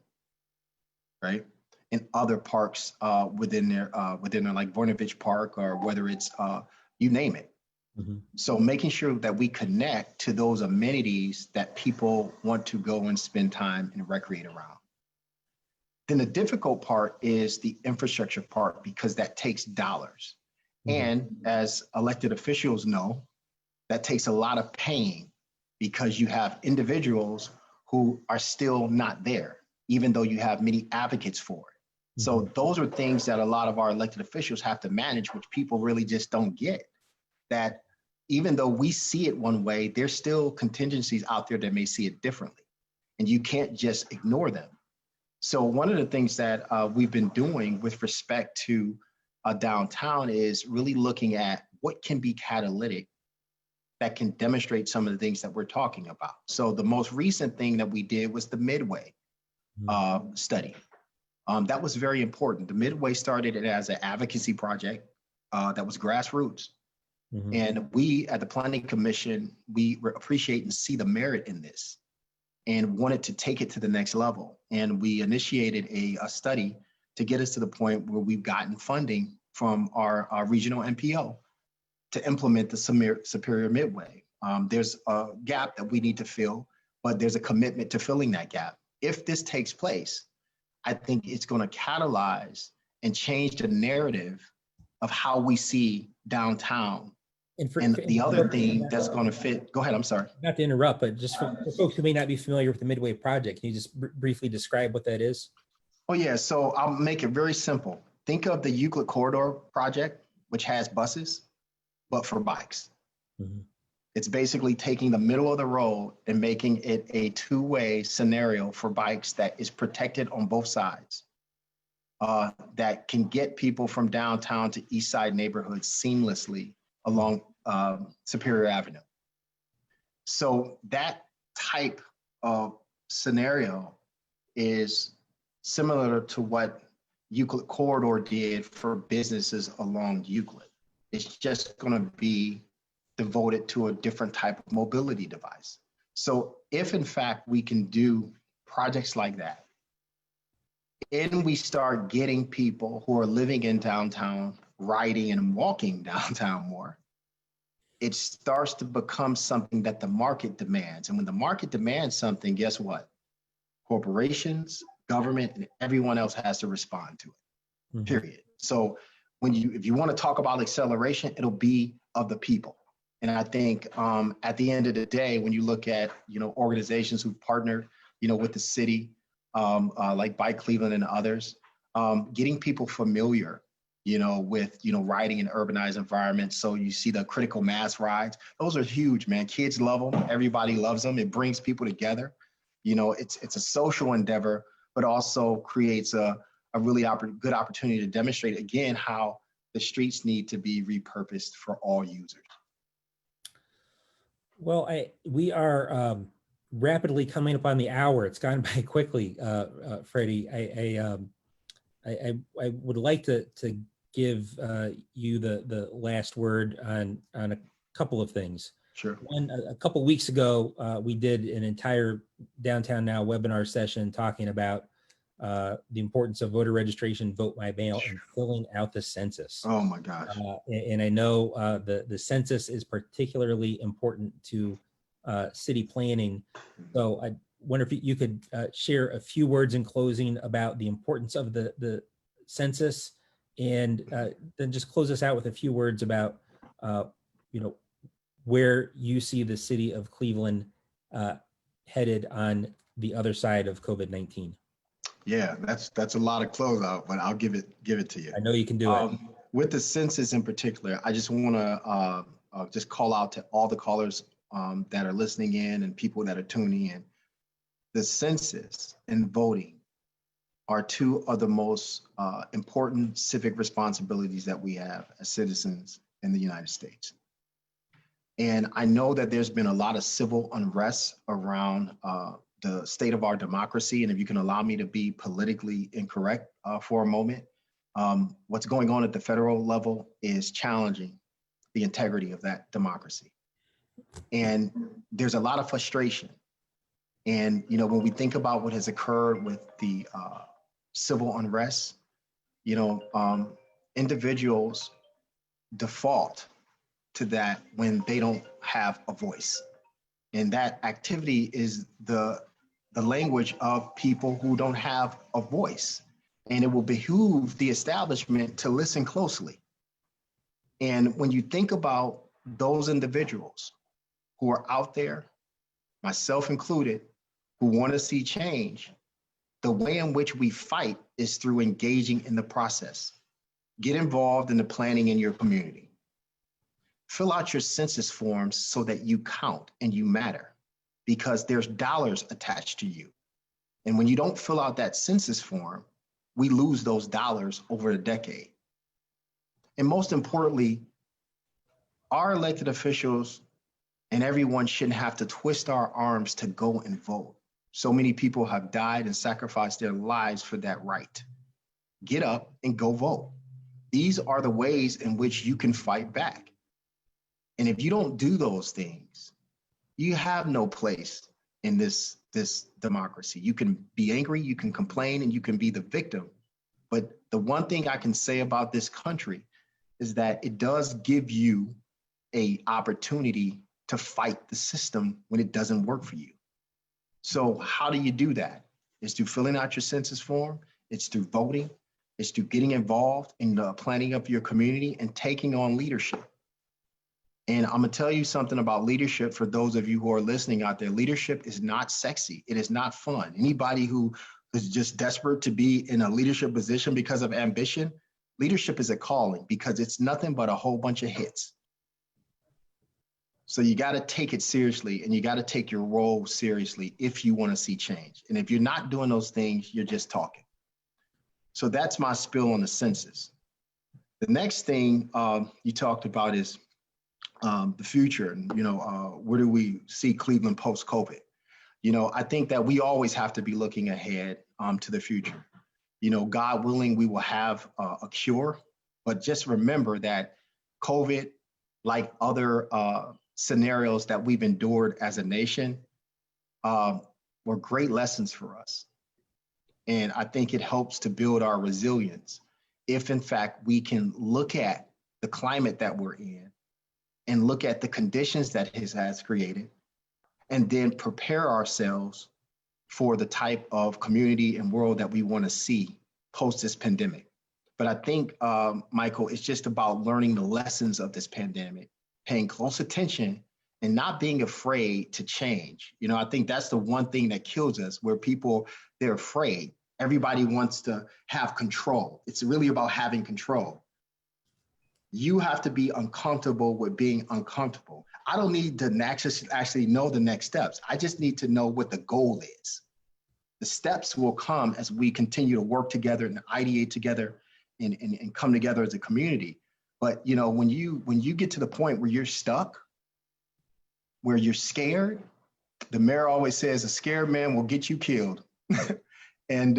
S3: right? And other parks within there, like Voinovich Park, or whether it's, you name it. So making sure that we connect to those amenities that people want to go and spend time and recreate around. Then the difficult part is the infrastructure part, because that takes dollars. And as elected officials know, that takes a lot of pain, because you have individuals who are still not there, even though you have many advocates for it. So those are things that a lot of our elected officials have to manage, which people really just don't get. That even though we see it one way, there's still contingencies out there that may see it differently. And you can't just ignore them. So one of the things that we've been doing with respect to downtown is really looking at what can be catalytic that can demonstrate some of the things that we're talking about. So the most recent thing that we did was the Midway study. That was very important. The Midway started it as an advocacy project that was grassroots. And we at the Planning Commission, we appreciate and see the merit in this and wanted to take it to the next level. And we initiated a study to get us to the point where we've gotten funding from our regional NPO to implement the Superior Midway. There's a gap that we need to fill, but there's a commitment to filling that gap. If this takes place, I think it's going to catalyze and change the narrative of how we see downtown. And the other thing that's going to fit, go ahead, I'm sorry.
S2: Not to interrupt, but just for folks who may not be familiar with the Midway Project, can you just briefly describe what that is?
S3: Oh yeah, so I'll make it very simple. Think of the Euclid Corridor project, which has buses, but for bikes. It's basically taking the middle of the road and making it a two-way scenario for bikes that is protected on both sides, that can get people from downtown to east side neighborhoods seamlessly along Superior Avenue. So that type of scenario is similar to what Euclid Corridor did for businesses along Euclid. It's just going to be devoted to a different type of mobility device. So if in fact we can do projects like that, and we start getting people who are living in downtown riding and walking downtown more, it starts to become something that the market demands. And when the market demands something, guess what? Corporations, government, and everyone else has to respond to it, period. So if you want to talk about acceleration, it'll be of the people. And I think at the end of the day, when you look at, organizations who've partnered, with the city, like Bike Cleveland and others, getting people familiar, with, riding in urbanized environments. So you see the critical mass rides, those are huge, man. Kids love them. Everybody loves them. It brings people together. It's a social endeavor, but also creates a really good opportunity to demonstrate again how the streets need to be repurposed for all users.
S2: Well, we are rapidly coming up on the hour. It's gone by quickly, Freddie. I would like to give you the last word on a couple of things.
S3: Sure.
S2: One, a couple of weeks ago, we did an entire Downtown Now webinar session talking about the importance of voter registration, vote by mail, and filling out the census.
S3: Oh my gosh.
S2: And I know the census is particularly important to city planning. So I wonder if you could share a few words in closing about the importance of the census, and then just close us out with a few words about, where you see the city of Cleveland headed on the other side of COVID-19.
S3: Yeah, that's a lot of closeout, but I'll give it to you.
S2: I know you can do it.
S3: With the census in particular, I just want to just call out to all the callers that are listening in and people that are tuning in. The census and voting are two of the most important civic responsibilities that we have as citizens in the United States. And I know that there's been a lot of civil unrest around the state of our democracy. And if you can allow me to be politically incorrect for a moment, what's going on at the federal level is challenging the integrity of that democracy. And there's a lot of frustration. And, you know, when we think about what has occurred with the civil unrest, you know, individuals default to that when they don't have a voice. And that activity is the language of people who don't have a voice. And it will behoove the establishment to listen closely. And when you think about those individuals who are out there, myself included, who want to see change, the way in which we fight is through engaging in the process. Get involved in the planning in your community. Fill out your census forms so that you count and you matter, because there's dollars attached to you. And when you don't fill out that census form, we lose those dollars over a decade. And most importantly, our elected officials and everyone shouldn't have to twist our arms to go and vote. So many people have died and sacrificed their lives for that right. Get up and go vote. These are the ways in which you can fight back. And if you don't do those things, you have no place in this democracy. You can be angry, you can complain, and you can be the victim. But the one thing I can say about this country is that it does give you an opportunity to fight the system when it doesn't work for you. So how do you do that? It's through filling out your census form. It's through voting. It's through getting involved in the planning of your community and taking on leadership. And I'm gonna tell you something about leadership for those of you who are listening out there. Leadership is not sexy. It is not fun. Anybody who is just desperate to be in a leadership position because of ambition, leadership is a calling because it's nothing but a whole bunch of hits. So you gotta take it seriously and you gotta take your role seriously if you wanna see change. And if you're not doing those things, you're just talking. So that's my spill on the census. The next thing you talked about is the future, and where do we see Cleveland post-COVID? I think that we always have to be looking ahead to the future. God willing, we will have a cure, but just remember that COVID, like other scenarios that we've endured as a nation, were great lessons for us. And I think it helps to build our resilience if, in fact, we can look at the climate that we're in and look at the conditions that it has created, and then prepare ourselves for the type of community and world that we want to see post this pandemic. But I think, Michael, it's just about learning the lessons of this pandemic, paying close attention and not being afraid to change. I think that's the one thing that kills us, where people, they're afraid. Everybody wants to have control. It's really about having control. You have to be uncomfortable with being uncomfortable. I don't need to actually know the next steps. I just need to know what the goal is. The steps will come as we continue to work together and ideate together and come together as a community. But when you get to the point where you're stuck, where you're scared, the mayor always says a scared man will get you killed. And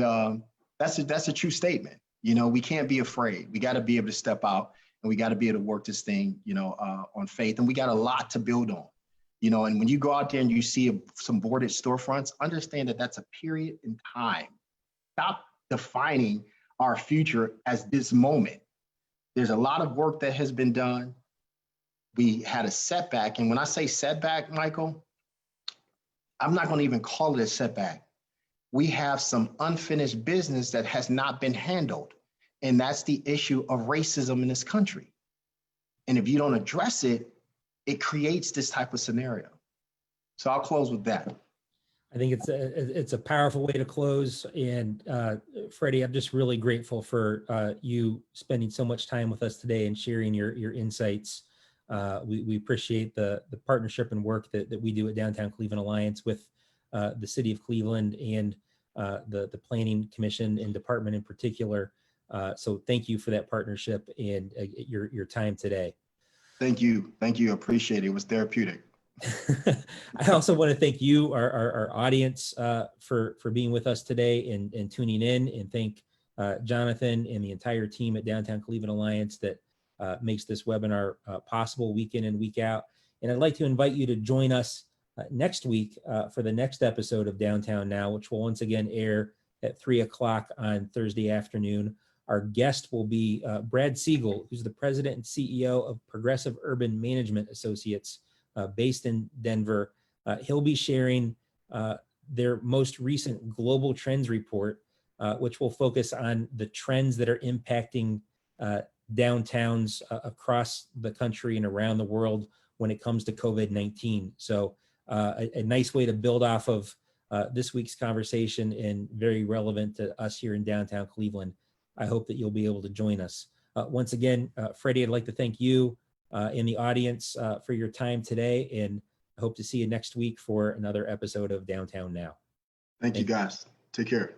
S3: that's a true statement. We can't be afraid. We got to be able to step out. And we got to be able to work this thing, on faith. And we got a lot to build on, and when you go out there and you see some boarded storefronts, understand that that's a period in time. Stop defining our future as this moment. There's a lot of work that has been done. We had a setback. And when I say setback, Michael, I'm not going to even call it a setback. We have some unfinished business that has not been handled. And that's the issue of racism in this country. And if you don't address it, it creates this type of scenario. So I'll close with that.
S2: I think it's a powerful way to close. And Freddie, I'm just really grateful for you spending so much time with us today and sharing your insights. We appreciate the partnership and work that we do at Downtown Cleveland Alliance with the City of Cleveland and the Planning Commission and Department in particular. So thank you for that partnership and your time today.
S3: Thank you. Appreciate it. It was therapeutic.
S2: I also want to thank you, our audience, for being with us today and tuning in, and thank Jonathan and the entire team at Downtown Cleveland Alliance that makes this webinar possible week in and week out. And I'd like to invite you to join us next week for the next episode of Downtown Now, which will once again air at 3 o'clock on Thursday afternoon. Our guest will be Brad Siegel, who's the president and CEO of Progressive Urban Management Associates based in Denver. He'll be sharing their most recent global trends report, which will focus on the trends that are impacting downtowns across the country and around the world when it comes to COVID-19. So a nice way to build off of this week's conversation and very relevant to us here in downtown Cleveland. I hope that you'll be able to join us. Once again, Freddie, I'd like to thank you in the audience for your time today, and I hope to see you next week for another episode of Downtown Now.
S3: Thank you, guys. Take care.